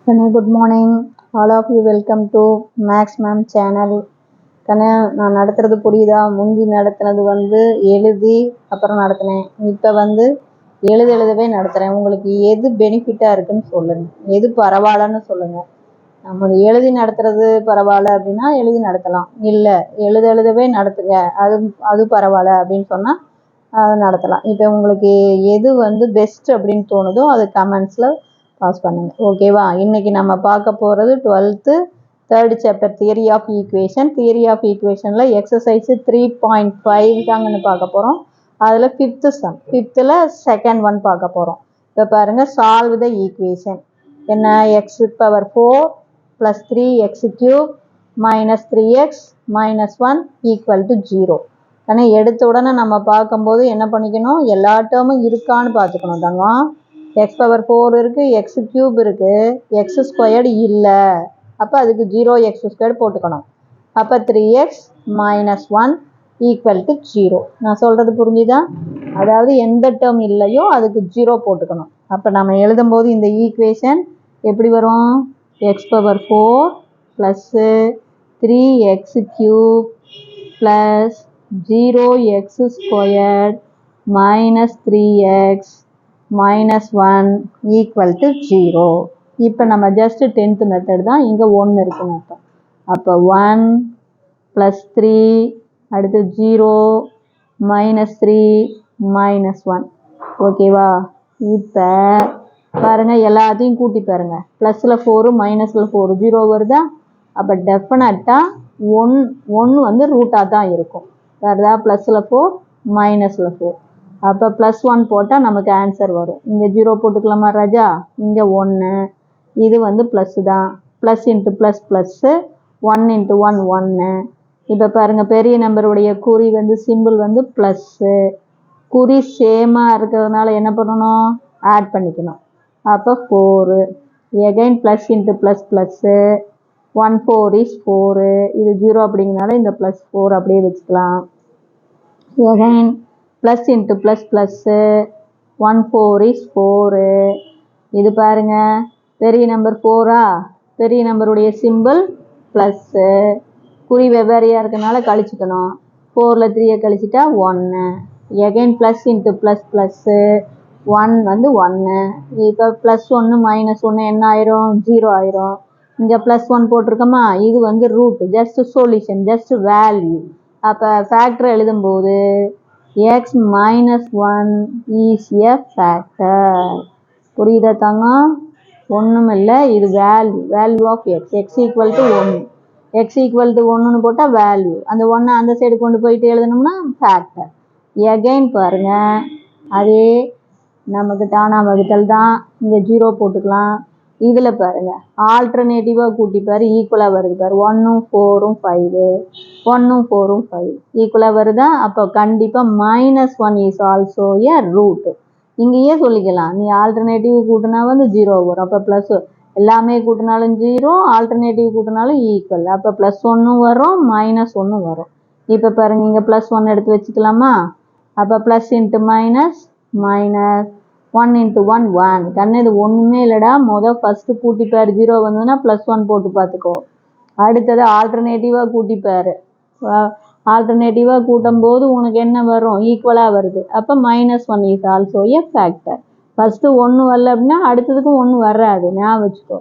Good morning, all of you. Welcome to Max Ma'am channel. நான் நடத்துறது புரியுதா? முந்தி நடத்துனது எழுதி அப்புறம் நடத்தினேன். இப்போ எழுதவே நடத்துகிறேன். உங்களுக்கு எது பெனிஃபிட்டாக இருக்குன்னு சொல்லுங்கள், எது பரவாயில்லன்னு சொல்லுங்கள். நம்ம எழுதி நடத்துறது பரவாயில்ல அப்படின்னா எழுதி நடத்தலாம், இல்லை எழுதவே நடத்துங்க அது பரவாயில்ல அப்படின்னு சொன்னால் அதை நடத்தலாம். இப்போ உங்களுக்கு எது பெஸ்ட் அப்படின்னு தோணுதோ அது கமெண்ட்ஸில் பாஸ் பண்ணுங்க, ஓகேவா? இன்னைக்கு நம்ம பார்க்க போகிறது 12th 3rd chapter theory of equation. Theory of ஈக்குவேஷனில் எக்ஸசைஸ் 3.5 தாங்கன்னு பார்க்க போகிறோம். அதில் 5th some, 5th second one பார்க்க போகிறோம். இப்போ பாருங்கள், சால்வ் த ஈக்குவேஷன். என்ன? x⁴ + 3x³ - 3x - 1 = 0. ஆனால் எடுத்த உடனே நம்ம பார்க்கும்போது என்ன பண்ணிக்கணும், எல்லா டேர்மும் இருக்கான்னு பார்த்துக்கணும் தங்கம். x⁴ இருக்குது, x³ இருக்குது, x² இல்லை. அப்போ அதுக்கு 0x² போட்டுக்கணும். அப்போ 3x - 1 = 0. நான் சொல்கிறது புரிஞ்சுதா? அதாவது எந்த டேர்ம் இல்லையோ அதுக்கு 0 போட்டுக்கணும். அப்போ நம்ம எழுதும்போது இந்த ஈக்குவேஷன் எப்படி வரும்? x⁴ + 3x³ + 0x² - 3x - 1 = 0. இப்போ நம்ம ஜஸ்ட் 10th மெத்தட் தான். இங்கே 1 இருக்குன்னு அப்போ 1 + 3 அடுத்து 0 -3 -1, ஓகேவா? இப்போ பாருங்கள், எல்லாத்தையும் கூட்டி பாருங்கள். +ல் 4 -ல் 4 0 வருதா? அப்போ டெஃபினட்டாக 1 ரூட்டாக தான் இருக்கும். வருதா? +ல் 4 -ல் 4. அப்போ +1 போட்டால் நமக்கு ஆன்சர் வரும். இங்கே 0 போட்டுக்கலாமா ராஜா? இங்கே 1, இது ப்ளஸ் தான். +× ++, 1 × 1 1. இப்போ பாருங்கள், பெரிய நம்பருடைய குறி சிம்பிள் ப்ளஸ்ஸு. குறி சேமாக இருக்கிறதுனால என்ன பண்ணணும்? ஆட் பண்ணிக்கணும். அப்போ 4. Again +× ++, 1 4 is 4. இது 0 அப்படிங்கிறனால இந்த +4 அப்படியே வச்சுக்கலாம். Again +× ++, 1 4 is 4. இது பாருங்க, பெரிய நம்பர் 4ஆ? பெரிய நம்பருடைய சிம்பிள் ப்ளஸ்ஸு. குறி வெவ்வேறையாக இருக்கிறதுனால கழிச்சுக்கணும். 4ல் 3 கழிச்சிட்டா 1. எகைன் +× ++, 1 1. இப்போ +1 -1 என்ன ஆயிரும்? 0 ஆயிரும். இங்கே +1 போட்டிருக்கோமா? இது root, just solution, just value. அப்போ ஃபேக்டர் எழுதும்போது x - 1 is a factor. புரியுதா தங்கம்? ஒன்றும் இல்லை, இது value of x. x = 1. x = 1ன்னு போட்டால் வேல்யூ. அந்த 1 அந்த சைடு கொண்டு போயிட்டு எழுதணும்னா ஃபேக்டர். எகைன் பாருங்கள், அதே நமக்கு தானா வகுத்தல் தான். இங்கே 0 போட்டுக்கலாம். இதில் பாருங்கள், ஆல்டர்னேட்டிவாக கூட்டி பாரு, ஈக்குவலாக வருது பாரு. 1 4 5, 1 4 5 ஈக்குவலாக வருதா? அப்போ கண்டிப்பாக -1 இஸ் ஆல்சோ ஏ ரூட். இங்கேயே சொல்லிக்கலாம், நீ ஆல்டர்னேட்டிவ் கூட்டினா 0 வரும். அப்போ ப்ளஸ் எல்லாமே கூட்டினாலும் 0, ஆல்டர்னேட்டிவ் கூட்டினாலும் ஈக்குவல். அப்போ +1 வரும், -1 வரும். இப்போ பாருங்கள், இங்கே +1 எடுத்து வச்சுக்கலாமா? அப்போ +× -, 1 × 1 1. கண்ணு இது ஒன்றுமே இல்லைடா. ஃபஸ்ட்டு கூட்டிப்பார், 0 வந்ததுன்னா +1 போட்டு பார்த்துக்கோ. அடுத்தது ஆல்டர்னேட்டிவாக கூட்டிப்பார். ஆல்டர்னேட்டிவாக கூட்டும் போது உனக்கு என்ன வரும்? ஈக்குவலாக வருது. அப்போ -1 is also A factor. First 1 வரல அப்படின்னா அடுத்ததுக்கும் 1 வராது, ஞாபகம் வச்சுக்கோ.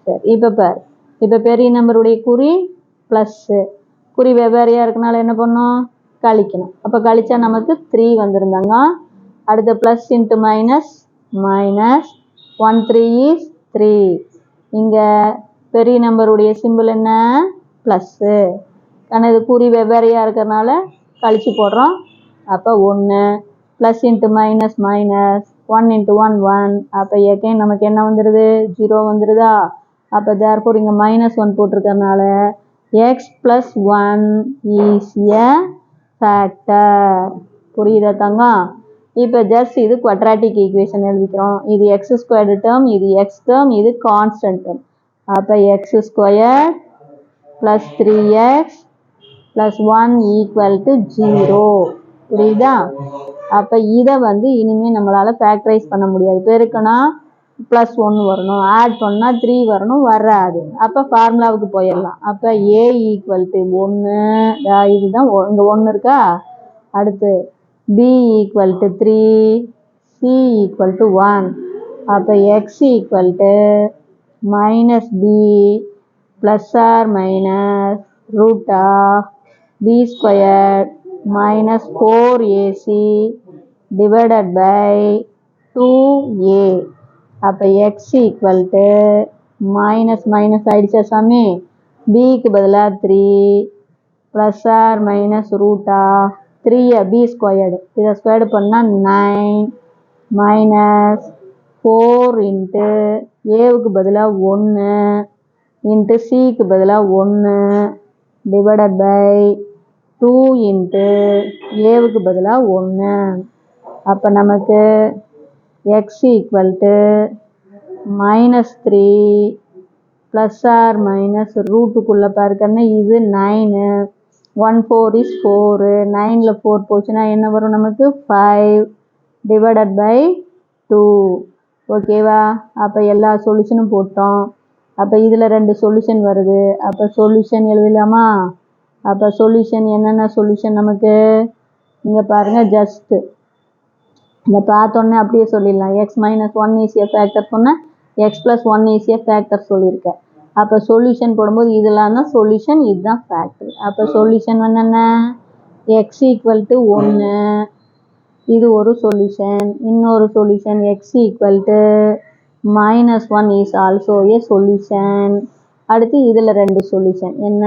சரி, இப்போ பார். இப்போ பெரிய நம்பருடைய குறி ப்ளஸ்ஸு. குறி வெவ்வேறையாக இருக்கனால என்ன பண்ணணும்? கழிக்கணும். அப்போ கழிச்சா நமக்கு 3 வந்துருந்தாங்க. அடுத்த +× -, 1 3 is 3. இங்கே பெரிய நம்பருடைய சிம்பிள் என்ன? ப்ளஸ்ஸு. ஆனால் இது குறி வெவ்வேறையாக இருக்கிறதுனால கழிச்சு போடுறோம். அப்போ 1 +× -, 1 × 1 1. அப்போ எகைன் நமக்கு என்ன வந்துடுது? 0 வந்துடுதா? அப்போ தேர்ஃபோர் இங்கே -1 போட்டிருக்கறனால x + 1 இஸ் ஏ ஃபேக்டர். புரியுதா தங்கம்? இப்போ ஜஸ்ட் இது குவாட்ராட்டிக் ஈக்குவேஷன் எழுதிக்கிறோம். இது x² டேர்ம், இது x டேர்ம், இது கான்ஸ்டன்ட் டேர்ம். அப்போ x² + 3x + 1 = 0. புரியுதா? அப்போ இதை இனிமேல் நம்மளால் ஃபேக்டரைஸ் பண்ண முடியாது. பெருக்குனா ப்ளஸ் 1 வரணும், ஆட் பண்ணால் 3 வரணும், வராது. அப்போ ஃபார்முலாவுக்கு போயிடலாம். அப்போ ஏ ஈக்குவல் டு 1, இதுதான் இங்கே 1 இருக்கா. அடுத்து b equal to 3, c equal to 1. அப்போ x equal to minus b plus R minus root of b square minus 4ac divided by 2a. அப்போ x equal to minus minus ஆயிடுச்சா சாமி, பிக்கு பதிலாக 3 plus R minus root of 3 b squared, இதை squared பண்ணால் 9 minus 4 into ஏவுக்கு பதிலாக 1 into சிக்கு பதிலாக 1 டிவைடட் பை 2 இன்ட்டு ஏவுக்கு பதிலாக 1. அப்போ நமக்கு x equal to minus 3 plus R minus ரூட்டுக்குள்ளே பாருக்கன்னா இது 9, 1 4 is 4, 9ல் 4 போச்சுன்னா என்ன வரும் நமக்கு 5 டிவைடட் பை 2. ஓகேவா. அப்போ எல்லா சொல்யூஷனும் போட்டோம். அப்போ இதில் 2 சொல்யூஷன் வருது. அப்போ சொல்யூஷன் எழுதலாமா. அப்போ சொல்யூஷன் என்னென்ன சொல்யூஷன் நமக்கு இங்கே பாருங்கள், ஜஸ்ட்டு இதை பார்த்தோன்னே அப்படியே சொல்லிடலாம். எக்ஸ் மைனஸ் 1 ஈஸியாக ஃபேக்டர் சொன்னேன், எக்ஸ் ப்ளஸ் 1 ஈஸியாக ஃபேக்டர் சொல்லியிருக்கேன். அப்போ சொல்யூஷன் போடும்போது இதெல்லாம் தான் சொல்யூஷன், இதுதான் ஃபேக்டர். அப்போ சொல்யூஷன் என்னென்ன, எக்ஸ் ஈக்குவல் டு 1, இது ஒரு சொல்யூஷன். இன்னொரு solution x equal to minus 1 is also a solution. அடுத்து இதில் 2 சொல்யூஷன் என்ன,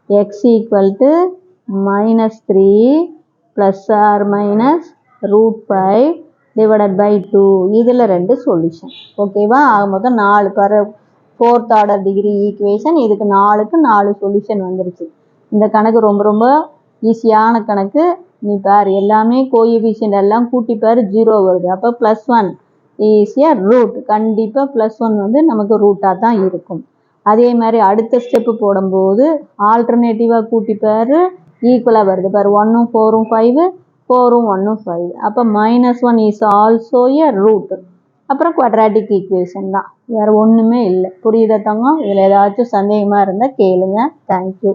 x equal to minus 3 plus R minus root 5 divided by 2, இதில் 2 சொல்யூஷன். ஓகேவா. ஆக மொத்தம் 4 4th ஆர்டர் டிகிரி ஈக்குவேஷன். இதுக்கு 4க்கு 4 சொல்யூஷன் வந்துருச்சு. இந்த கணக்கு ரொம்ப ரொம்ப ஈஸியான கணக்கு. நீ பார், எல்லாமே கோஎஃபிஷியன்ட் எல்லாம் கூட்டி பார், 0 வருது. அப்போ ப்ளஸ் 1 ஈஸியாக ரூட், கண்டிப்பாக ப்ளஸ் 1 வந்து நமக்கு ரூட்டாக தான் இருக்கும். அதே மாதிரி அடுத்த ஸ்டெப்பு போடும்போது ஆல்டர்னேட்டிவாக கூட்டி பார், ஈக்குவலாக வருது பார், 1ம் 4ம் 5, 4ம் 1ம் 5. அப்போ minus 1 is also a root. அப்புறம் குவாட்ராட்டிக் ஈக்குவேஷன் தான், வேறு ஒன்றுமே இல்லை. புரியுதா தங்கம். இதில் ஏதாச்சும் சந்தேகமாக இருந்தால் கேளுங்க. தேங்க்யூ.